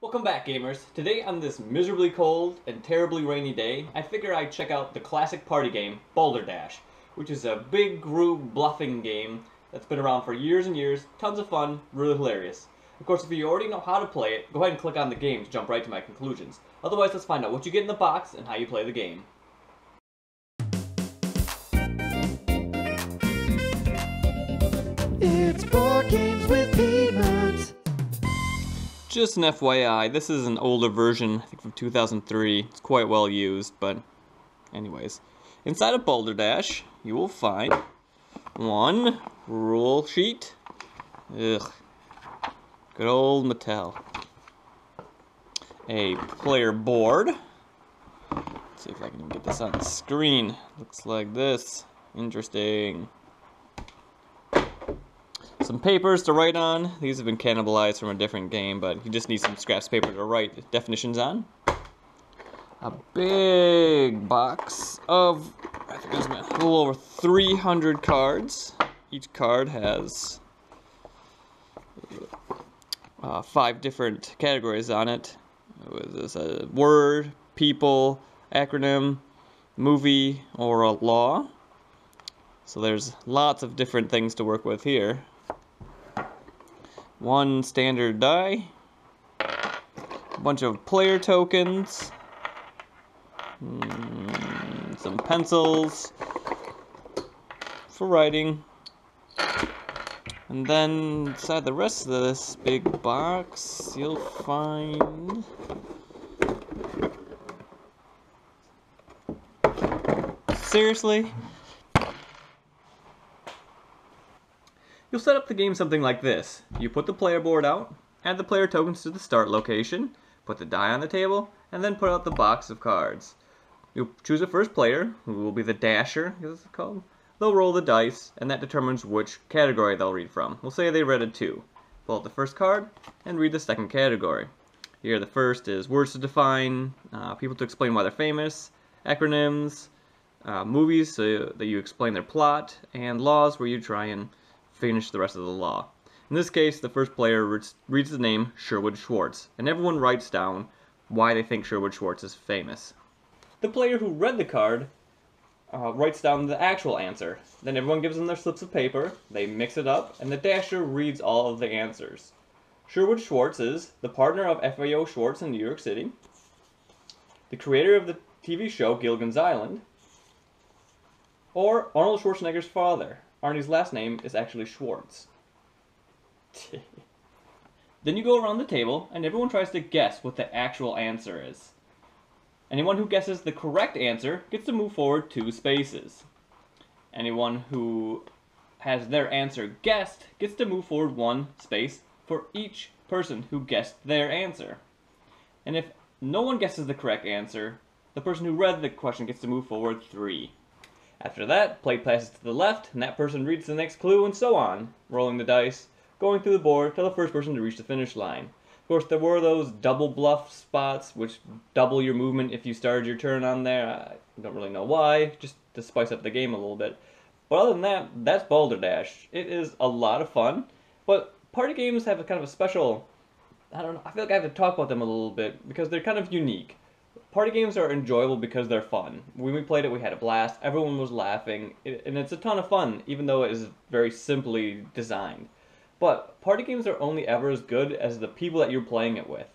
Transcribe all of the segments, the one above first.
Welcome back, gamers. Today, on this miserably cold and terribly rainy day, I figure I'd check out the classic party game, Balderdash, which is a big group bluffing game that's been around for years and years, tons of fun, really hilarious. Of course, if you already know how to play it, go ahead and click on the game to jump right to my conclusions. Otherwise, let's find out what you get in the box and how you play the game. It's board games with PeedMont. Just an FYI, this is an older version, I think from 2003. It's quite well used, but anyways. Inside of Balderdash, you will find one rule sheet. Ugh. Good old Mattel. A player board. Let's see if I can get this on the screen. Looks like this. Interesting. Some papers to write on. These have been cannibalized from a different game, but you just need some scraps of paper to write definitions on. A big box of, I think there's a little over 300 cards. Each card has 5 different categories on it. There's a word, people, acronym, movie, or a law. So there's lots of different things to work with here. One standard die, a bunch of player tokens, some pencils for writing, and then inside the rest of this big box you'll find seriously? You'll set up the game something like this. You put the player board out, add the player tokens to the start location, put the die on the table, and then put out the box of cards. You'll choose a first player, who will be the dasher, as it's called. They'll roll the dice, and that determines which category they'll read from. We'll say they read a 2. Pull out the first card, and read the second category. Here the first is words to define, people to explain why they're famous, acronyms, movies so that you explain their plot, and laws where you try and finish the rest of the law. In this case, the first player reads the name Sherwood Schwartz, and everyone writes down why they think Sherwood Schwartz is famous. The player who read the card writes down the actual answer. Then everyone gives them their slips of paper, they mix it up, and the dasher reads all of the answers. Sherwood Schwartz is the partner of FAO Schwartz in New York City, the creator of the TV show Gilligan's Island, or Arnold Schwarzenegger's father. Arnie's last name is actually Schwartz. Then you go around the table, and everyone tries to guess what the actual answer is. Anyone who guesses the correct answer gets to move forward 2 spaces. Anyone who has their answer guessed gets to move forward 1 space for each person who guessed their answer. And if no one guesses the correct answer, the person who read the question gets to move forward 3. After that, play passes to the left, and that person reads the next clue, and so on, rolling the dice, going through the board till the first person to reach the finish line. Of course, there were those double bluff spots, which double your movement if you started your turn on there. I don't really know why, just to spice up the game a little bit. But other than that, that's Balderdash. It is a lot of fun, but party games have a kind of a special, I don't know, I feel like I have to talk about them a little bit, because they're kind of unique. Party games are enjoyable because they're fun. When we played it, we had a blast. Everyone was laughing, and it's a ton of fun, even though it is very simply designed. But party games are only ever as good as the people that you're playing it with.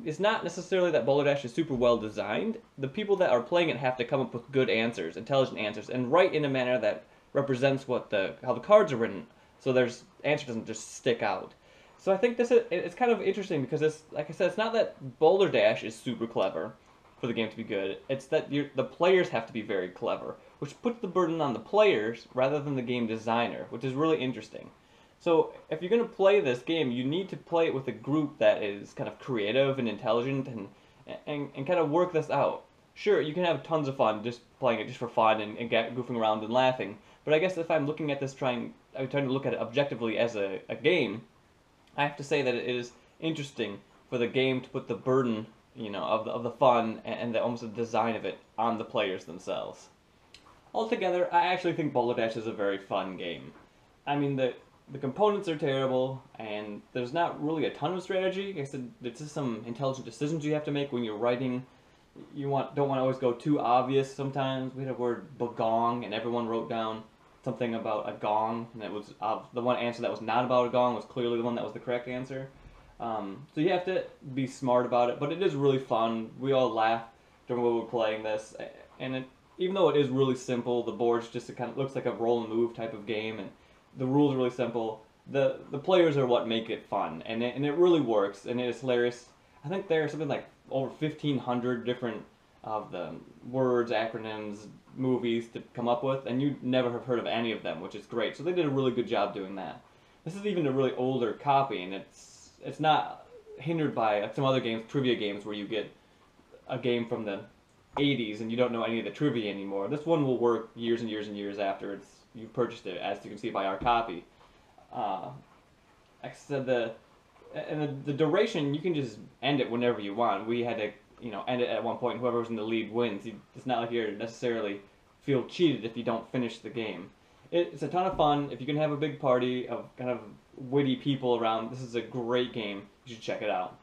It's not necessarily that Balderdash is super well designed. The people that are playing it have to come up with good answers, intelligent answers, and write in a manner that represents how the cards are written, so their answer doesn't just stick out. So I think it's kind of interesting because it's, like I said, it's not that Balderdash is super clever for the game to be good. It's that the players have to be very clever, which puts the burden on the players rather than the game designer, which is really interesting. So if you're going to play this game, you need to play it with a group that is kind of creative and intelligent and kind of work this out. Sure, you can have tons of fun just playing it just for fun and goofing around and laughing, but I guess if I'm looking at this I'm trying to look at it objectively as a game, I have to say that it is interesting for the game to put the burden, of the fun and almost the design of it on the players themselves. Altogether, I actually think Balderdash is a very fun game. I mean, the components are terrible, and there's not really a ton of strategy. Like I said, there's just some intelligent decisions you have to make when you're writing. Don't want to always go too obvious. Sometimes we had a word bagong, and everyone wrote down something about a gong, and it was the one answer that was not about a gong was clearly the one that was the correct answer. So you have to be smart about it, but it is really fun. We all laugh during when we were playing this, and even though it is really simple, the board's just it kind of looks like a roll and move type of game, and the rules are really simple. The players are what make it fun, and it really works, and it is hilarious. I think there are something like over 1,500 different of the words, acronyms, movies to come up with, and you never have heard of any of them, which is great. So they did a really good job doing that. This is even a really older copy, and it's not hindered by some other games, trivia games, where you get a game from the 80s and you don't know any of the trivia anymore. This one will work years and years and years after you've purchased it, as you can see by our copy. Like I said, the duration, you can just end it whenever you want. We had to, end it at one point, and whoever was in the lead wins. It's not like you're necessarily feel cheated if you don't finish the game. It's a ton of fun. If you can have a big party of kind of witty people around, this is a great game. You should check it out.